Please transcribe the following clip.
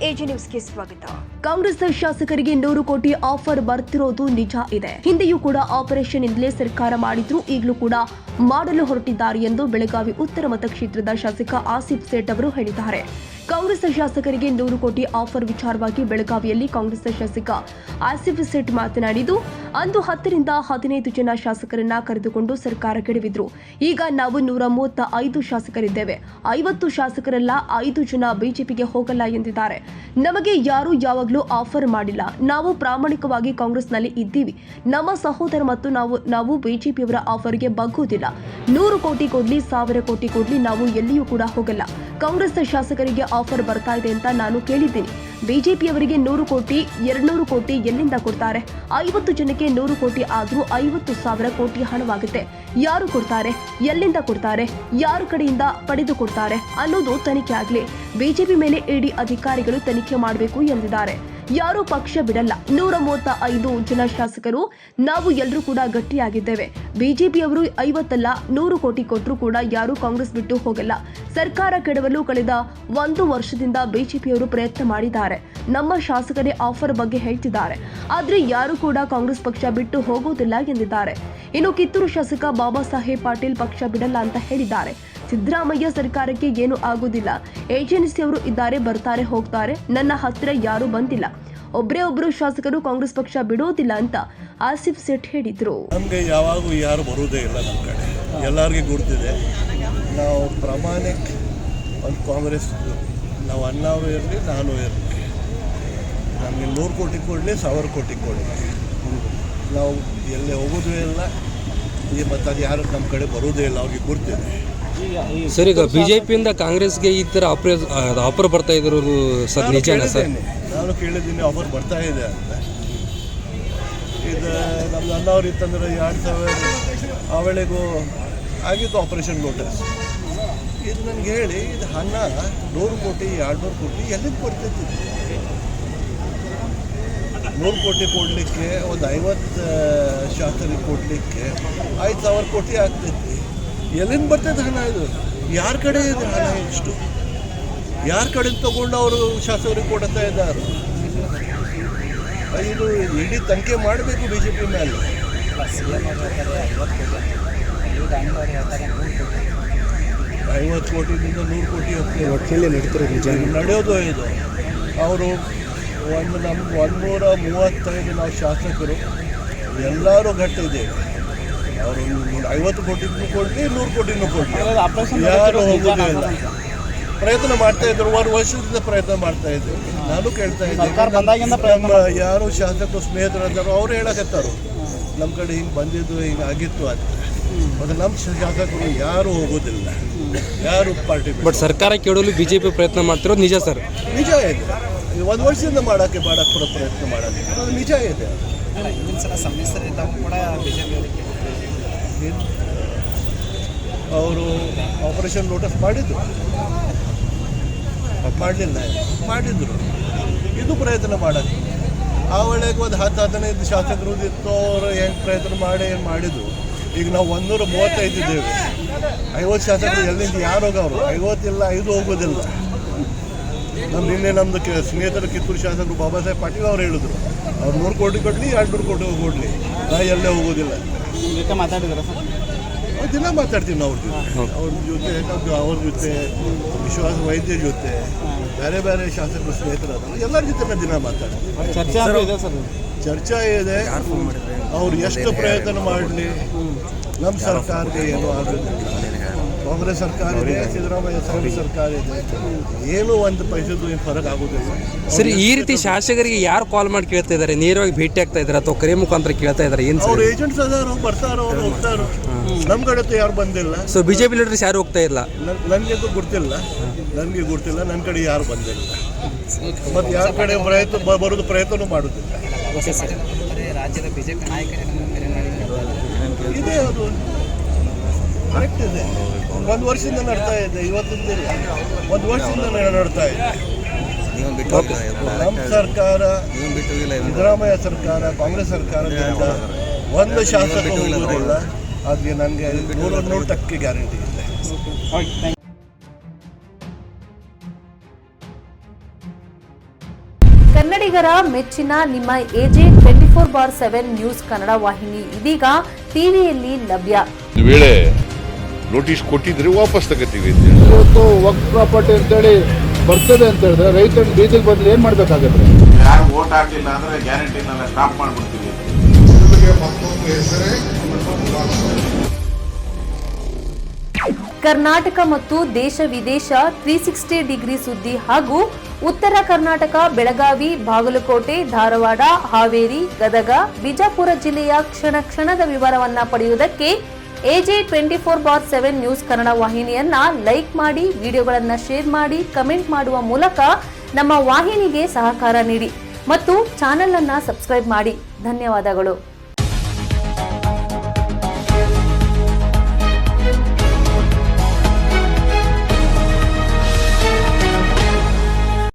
AG ನ್ಯೂಸ್ಗೆ ಸ್ವಾಗತ. ಕಾಂಗ್ರೆಸ್ ಶಾಸಕರಿಗೆ 100 ಕೋಟಿ ಆಫರ್ ಬರ್ತಿರೋದು ನಿಜ ಇದೆ. ಹಿಂದೆಯೂ ಕೂಡ ಆಪರೇಷನ್ ಇಂದಲೇ ಸರ್ಕಾರ ಮಾಡಿದ್ರು, ಈಗಲೂ ಕೂಡ ಮಾಡಲು ಹೊರಟಿದ್ದಾರೆ ಎಂದು ಬೆಳಗಾವಿ ಉತ್ತರ ಮತಕ್ಷೇತ್ರದ ಶಾಸಕ ಆಸಿಫ್ ಸೇಠ್ ಅವರು ಹೇಳಿದ್ದಾರೆ. ಕಾಂಗ್ರೆಸ್ ಶಾಸಕರಿಗೆ 100 ಕೋಟಿ ಆಫರ್ ವಿಚಾರವಾಗಿ ಬೆಳಗಾವಿಯಲ್ಲಿ ಕಾಂಗ್ರೆಸ್ ಶಾಸಕ ಆಸಿಫ್ ಸೇಠ್ ಮಾತನಾಡಿದ್ದು, ಅಂದು 10 ರಿಂದ 15 ಜನ ಶಾಸಕರನ್ನ ಕರೆದುಕೊಂಡು ಸರ್ಕಾರ ಕೆಡವಿದ್ರು. ಈಗ ನಾವು 135 ಶಾಸಕರಿದ್ದೇವೆ. 50 ಶಾಸಕರೆಲ್ಲ 5 ಜನ ಬಿಜೆಪಿಗೆ ಹೋಗಲ್ಲ ಎಂದಿದ್ದಾರೆ. ನಮಗೆ ಯಾರು ಯಾವಾಗಲೂ ಆಫರ್ ಮಾಡಿಲ್ಲ. ನಾವು ಪ್ರಾಮಾಣಿಕವಾಗಿ ಕಾಂಗ್ರೆಸ್ನಲ್ಲಿ ಇದ್ದೀವಿ. ನಮ್ಮ ಸಹೋದರ ಮತ್ತು ನಾವು ಬಿಜೆಪಿಯವರ ಆಫರ್ಗೆ ಬಗ್ಗುವುದಿಲ್ಲ. 100 ಕೋಟಿ ಕೊಡ್ಲಿ, 1000 ಕೋಟಿ ಕೊಡ್ಲಿ, ನಾವು ಎಲ್ಲಿಯೂ ಕೂಡ ಹೋಗಲ್ಲ. ಕಾಂಗ್ರೆಸ್ ಶಾಸಕರಿಗೆ ಆಫರ್ ಬರ್ತಾ ಇದೆ ಅಂತ ನಾನು ಕೇಳಿದ್ದೀನಿ. ಬಿಜೆಪಿಯವರಿಗೆ 100 ಕೋಟಿ 200 ಕೋಟಿ ಎಲ್ಲಿಂದ ಕೊಡ್ತಾರೆ? 50 ಜನಕ್ಕೆ 100 ಕೋಟಿ ಆದ್ರೂ 50,000 ಕೋಟಿ ಹಣವಾಗುತ್ತೆ. ಯಾರು ಕೊಡ್ತಾರೆ? ಎಲ್ಲಿಂದ ಕೊಡ್ತಾರೆ? ಯಾರ ಕಡೆಯಿಂದ ಪಡೆದುಕೊಡ್ತಾರೆ ಅನ್ನೋದು ತನಿಖೆ ಆಗಲಿ. ಬಿಜೆಪಿ ಮೇಲೆ ಇಡಿ ಅಧಿಕಾರಿಗಳು ತನಿಖೆ ಮಾಡಬೇಕು ಎಂದಿದ್ದಾರೆ. ಯಾರು ಪಕ್ಷ ಬಿಡಲ್ಲ. 135 ಜನ ಶಾಸಕರು ನಾವು ಎಲ್ಲರೂ ಕೂಡ ಗಟ್ಟಿಯಾಗಿದ್ದೇವೆ. ಬಿಜೆಪಿಯವರು 50 ಅಲ್ಲ 100 ಕೋಟಿ ಕೊಟ್ಟರು ಕೂಡ ಯಾರು ಕಾಂಗ್ರೆಸ್ ಬಿಟ್ಟು ಹೋಗಲ್ಲ. ಸರ್ಕಾರ ಕೆಡವಲು ಕಳೆದ 1 ವರ್ಷದಿಂದ ಬಿಜೆಪಿಯವರು ಪ್ರಯತ್ನ ಮಾಡಿದ್ದಾರೆ. ನಮ್ಮ ಶಾಸಕರೇ ಆಫರ್ ಬಗ್ಗೆ ಹೇಳ್ತಿದ್ದಾರೆ. ಆದ್ರೆ ಯಾರು ಕೂಡ ಕಾಂಗ್ರೆಸ್ ಪಕ್ಷ ಬಿಟ್ಟು ಹೋಗುವುದಿಲ್ಲ ಎಂದಿದ್ದಾರೆ. ಇನ್ನು ಕಿತ್ತೂರು ಶಾಸಕ ಬಾಬಾ ಸಾಹೇಬ್ ಪಾಟೀಲ್ ಪಕ್ಷ ಬಿಡಲ್ಲ ಅಂತ ಹೇಳಿದ್ದಾರೆ. ಸಿದ್ದರಾಮಯ್ಯ ಸರ್ಕಾರಕ್ಕೆ ಏನು ಆಗುದಿಲ್ಲ. ಏಜೆನ್ಸಿಯವರು ಇದ್ದಾರೆ, ಬರ್ತಾರೆ, ಹೋಗ್ತಾರೆ. ನನ್ನ ಹತ್ತಿರ ಯಾರು ಬಂದಿಲ್ಲ. ಒಬ್ಬರು ಶಾಸಕರು ಕಾಂಗ್ರೆಸ್ ಪಕ್ಷ ಬಿಡೋದಿಲ್ಲ ಅಂತ ಆಸಿಫ್ ಸೇಠ್ ಹೇಳಿದ್ರು. ನಮಗೆ ಯಾವಾಗೂ ಯಾರು ಬರುವುದೇ ಇಲ್ಲ. ನಮ್ಮ ಕಡೆ ಎಲ್ಲರಿಗೂ ಗುರ್ತಿದೆ. ನಾವು ಪ್ರಾಮಾಣಿಕ ಒಂದು ಕಾಂಗ್ರೆಸ್, ನಾವು ಅಣ್ಣವರು ಇರಲಿ, ನಾನು ಇರಲಿ, ನಮಗೆ 100 ಕೋಟಿ ಕೊಡಲಿ, 1000 ಕೋಟಿ ಕೊಡಲಿ, ನಾವು ಎಲ್ಲೇ ಹೋಗೋದೇ ಇಲ್ಲ. ಮತ್ತು ಅದು ಯಾರು ನಮ್ಮ ಕಡೆ ಬರೋದೇ ಇಲ್ಲ, ಅವ್ರಿಗೆ ಗುರ್ತಿದೆ. ಸರ್, ಈಗ ಬಿಜೆಪಿಯಿಂದ ಕಾಂಗ್ರೆಸ್ಗೆ ಈ ಥರ ಆಫರ್ ಬರ್ತಾ ಇರೋದು ಸರ್ ನಿಜನಾ ಸರ್? ನಾನು ಕೇಳಿದ್ದೀನಿ ಆಫರ್ ಬರ್ತಾ ಇದೆ ಅಂತ. ಇದು ನಮ್ದು ಅಣ್ಣವ್ರು ಇತ್ತಂದ್ರೆ 2000 ಆ ವೇಳೆಗೂ ಆಗಿತ್ತು ಆಪರೇಷನ್ ಲೋಟಸ್. ಇದು ನನಗೆ ಹೇಳಿ, ಇದು ಹಣ 100 ಕೋಟಿ 200 ಕೋಟಿ ಎಲ್ಲಿಂದ ಕೊಡ್ತೈತಿ? 100 ಕೋಟಿ ಕೊಡಲಿಕ್ಕೆ ಒಂದು 50 ಶಾಸಕರಿಗೆ ಕೊಡಲಿಕ್ಕೆ 5000 ಕೋಟಿ ಆಗ್ತೈತಿ. ಎಲ್ಲಿಂದ ಬರ್ತೈತೆ ಹಣ? ಇದು ಯಾರ ಕಡೆ ಇದೆ ಹಣ? ಇಷ್ಟು ಯಾರ ಕಡೆ ತೊಗೊಂಡು ಅವರು ಶಾಸಕರಿಗೆ ಕೊಡ್ತಾ ಇದ್ದಾರೆ? ಇದು ಇಡೀ ತನಿಖೆ ಮಾಡಬೇಕು ಬಿ ಜೆ ಪಿ ಮೇಲೆ. 50 ಕೋಟಿಯಿಂದ 100 ಕೋಟಿ ನಡೆಯೋದು ಇದು. ಅವರು ನಮ್ಗೆ 135 ನಾವು ಶಾಸಕರು ಎಲ್ಲರೂ ಗಟ್ಟಿದ್ದೇವೆ. ಅವರು 50 ಕೋಟಿನೂ ಕೊಡಲಿ, 100 ಕೋಟಿನೂ ಕೊಡಲಿ, ಯಾರು ಹೋಗೋದೇ ಇಲ್ಲ. ಪ್ರಯತ್ನ ಮಾಡ್ತಾ ಇದ್ರು, 1 ವರ್ಷದಿಂದ ಪ್ರಯತ್ನ ಮಾಡ್ತಾ ಇದ್ರು. ನಾನು ಕೇಳ್ತಾ ಇದ್ದೆ, ನಮ್ಮ ಯಾರು ಶಾಸಕರು ಸ್ನೇಹಿತರಿದ್ದಾರೋ ಅವ್ರು ಹೇಳಕತ್ತಾರು, ನಮ್ಮ ಕಡೆ ಹಿಂಗೆ ಬಂದಿದ್ದು, ಹಿಂಗೆ ಆಗಿತ್ತು ಅಂತ. ಮತ್ತು ನಮ್ಮ ಶಾಸಕರು ಯಾರು ಹೋಗೋದಿಲ್ಲ, ಯಾರು ಪಾರ್ಟಿ. ಬಟ್ ಸರ್ಕಾರ ಕೇಳಲು ಬಿಜೆಪಿ ಪ್ರಯತ್ನ ಮಾಡ್ತಿರೋದು ನಿಜ ಸರ್? ನಿಜ ಇದೆ. 1 ವರ್ಷದಿಂದ ಮಾಡೋಕ್ಕೆ ಪ್ರಯತ್ನ ಮಾಡೋಕ್ಕೆ ಅದು ನಿಜ ಇದೆ. ಅವರು ಆಪರೇಷನ್ ಲೋಟಸ್ ಮಾಡಿದ್ರು, ಮಾಡಿದ್ರು. ಇದು ಪ್ರಯತ್ನ ಮಾಡೋಕ್ಕೆ ಆ ವೇಳೆಗೆ ಒಂದು 10-15 ಶಾಸಕರು ಇತ್ತು. ಅವರು ಹೆಂಗೆ ಪ್ರಯತ್ನ ಮಾಡಿದ್ರು. ಈಗ ನಾವು 135 ಇದ್ದೇವೆ. 50 ಶಾಸಕರು ಎಲ್ಲಿಂದ ಯಾರು ಹೋಗೋರು? 50 ಇಲ್ಲ, 5 ಹೋಗೋದಿಲ್ಲ. ನಮ್ಮದು ಸ್ನೇಹಿತರ ಕಿತ್ತೂರು ಶಾಸಕರು ಬಾಬಾ ಸಾಹೇಬ್ ಪಾಟೀಲ್ ಅವ್ರು ಹೇಳಿದ್ರು, ಅವ್ರು 100 ಕೋಟಿ ಕೊಡಲಿ, 200 ಕೋಟಿ ಕೊಡಲಿ, ನಾ ಎಲ್ಲೇ ಹೋಗೋದಿಲ್ಲ. ದಿನ ಮಾತಾಡ್ತೀವಿ ನಾವು ಅವ್ರ ಜೊತೆ ವಿಶ್ವಾಸ ವೈದ್ಯರ ಜೊತೆ, ಬೇರೆ ಬೇರೆ ಶಾಸಕರು ಸ್ನೇಹಿತರು ಎಲ್ಲರ ಜೊತೆ ದಿನ ಮಾತಾಡ್ತೀವಿ. ಚರ್ಚೆ ಇದೆ. ಅವ್ರು ಎಷ್ಟು ಪ್ರಯತ್ನ ಮಾಡಲಿ, ನಮ್ಮ ಸರ್ಕಾರಕ್ಕೆ ಏನೂ ಆಗೋದಿಲ್ಲ. ಕಾಂಗ್ರೆಸ್ ಸರ್ಕಾರ ಇದೆ, ಸಿದ್ದರಾಮಯ್ಯ ಸರ್ಕಾರ ಇದೆ, ಏನೂ ಒಂದು ಪೈಸೆದು ಏನು ಫರಕ್ ಆಗೋದಿಲ್ಲ. ಸರಿ, ಈ ರೀತಿ ಶಾಸಕರಿಗೆ ಯಾರು ಕಾಲ್ ಮಾಡಿ ಕೇಳ್ತಾ ಇದ್ದಾರೆ? ನೇರವಾಗಿ ಭೇಟಿ ಆಗ್ತಾ ಇದ್ದಾರೆ ಅಥವಾ ಕರೆ ಮುಖಾಂತರ ಕೇಳ್ತಾ ಇದ್ದಾರೆ? ಏನು ಅವ್ರು ಏಜೆಂಟ್ಸ್ ಅದಾರು, ಬರ್ತಾರೋ, ಅವ್ರು ಹೋಗ್ತಾರೋ. ನಮ್ಮ ಕಡೆ ಯಾರು ಬಂದಿಲ್ಲ. ಸೊ ಬಿಜೆಪಿ ಲೀಡರ್ಸ್ ಯಾರು ಹೋಗ್ತಾ ಇಲ್ಲ? ನನಗೆ ಗೊತ್ತಿಲ್ಲ. ನನ್ನ ಕಡೆ ಯಾರು ಬಂದಿಲ್ಲ. ಮತ್ತು ಯಾರ ಕಡೆ ಬರೋದು ಪ್ರಯತ್ನ ಮಾಡೋದಿಲ್ಲ. ರಾಜ್ಯದ ಬಿಜೆಪಿ ನಾಯಕರೇ ಇದೆ, ಅದು ಕರೆಕ್ಟ್ ಇದೆ. 1 ವರ್ಷದಿಂದ ನಡ್ತಾ ಇದೆ, ಇವತ್ತಿಂದಿಲ್ಲ, 1 ವರ್ಷದಿಂದ ನಡ್ತಾ ಇದೆ. ನಮ್ಮ ಸರ್ಕಾರ, ಸಿದ್ದರಾಮಯ್ಯ ಸರ್ಕಾರ, ಕಾಂಗ್ರೆಸ್ ಸರ್ಕಾರದಿಂದ 1 ಶಾಸಕ ಹೋಗುವುದಿಲ್ಲ. ಅದಕ್ಕೆ ನನಗೆ 100% ಗ್ಯಾರಂಟಿ ಇದೆ. ಕನ್ನಡಿಗರ ಮೆಚ್ಚಿನ ನಿಮ್ಮ ಎಜೆ 24/7 ನ್ಯೂಸ್ ಕನ್ನಡ ವಾಹಿನಿ ಇದೀಗ ಟಿವಿಯಲ್ಲಿ ಲಭ್ಯ. ಒಂದು ವೇಳೆ ನೋಟಿಸ್ ಕೊಟ್ಟಿದ್ರೆ ವಾಪಸ್ ತಗೋತೀವಿ ಅಂತ ಹೇಳಿ. ಇವತ್ತು ವಕ್ಫ್ ಪ್ರಾಪರ್ಟಿ ಅಂತೇಳಿ ಬರ್ತದೆ ಅಂತ ಹೇಳಿದ್ರೆ ರೈತರ ಬೀದಿಗೆ ಬಂದು ಏನ್ ಮಾಡ್ಬೇಕಾಗತ್ತೆ? ಯಾರು ವೋಟ್ ಹಾಕಲಿಲ್ಲ ಅಂದ್ರೆ ಗ್ಯಾರಂಟಿನೆಲ್ಲ ಸ್ಟಾಪ್ ಮಾಡ್ಬಿಡ್ತೀವಿ. ಕರ್ನಾಟಕ ಮತ್ತು ದೇಶ ವಿದೇಶ 360 ಡಿಗ್ರಿ ಸುದ್ದಿ ಹಾಗೂ ಉತ್ತರ ಕರ್ನಾಟಕ, ಬೆಳಗಾವಿ, ಬಾಗಲಕೋಟೆ, ಧಾರವಾಡ, ಹಾವೇರಿ, ಗದಗ, ಬಿಜಾಪುರ ಜಿಲ್ಲೆಯ ಕ್ಷಣ ಕ್ಷಣದ ವಿವರವನ್ನ ಪಡೆಯುವುದಕ್ಕೆ ಎಜೆ 24/7 ನ್ಯೂಸ್ ಕನ್ನಡ ವಾಹಿನಿಯನ್ನ ಲೈಕ್ ಮಾಡಿ, ವಿಡಿಯೋಗಳನ್ನ ಶೇರ್ ಮಾಡಿ, ಕಮೆಂಟ್ ಮಾಡುವ ಮೂಲಕ ನಮ್ಮ ವಾಹಿನಿಗೆ ಸಹಕಾರ ನೀಡಿ ಮತ್ತು ಚಾನೆಲ್ ಅನ್ನ ಸಬ್ಸ್ಕ್ರೈಬ್ ಮಾಡಿ. ಧನ್ಯವಾದಗಳು.